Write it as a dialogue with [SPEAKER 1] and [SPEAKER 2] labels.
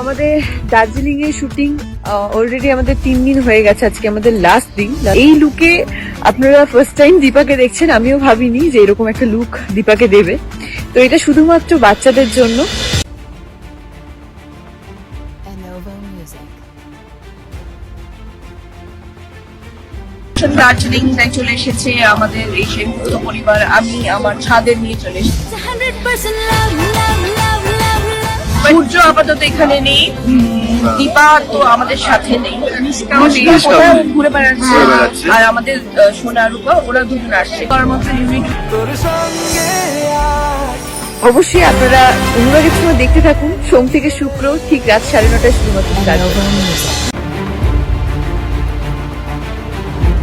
[SPEAKER 1] আমাদের দার্জিলিং এর shooting already আমাদের 3 দিন হয়ে গেছে, আজকে আমাদের লাস্ট দিন। এই লুকে আপনারা ফার্স্ট টাইম দীপাকে দেখছেন, আমিও ভাবিনি যে এরকম একটা লুক দীপাকে দেবে। তো এটা শুধুমাত্র বাচ্চাদের জন্য। দার্জিলিং চলে এসেছে আমাদের এই সেনগুপ্ত পরিবার, আমি আমার ছাদের নিয়ে চলে এসেছি। সূর্য আপাতত এখানে নেই, দীপা তো আমাদের সাথে নেই, ঘুরে বেড়াচ্ছে, আর আমাদের সোনা রূপা ওরা দুজন আসছে। অবশ্যই আপনারা অনুরাগের সময় দেখতে থাকুন, সোম থেকে শুক্র ঠিক রাত 9:30 শুধুমাত্র।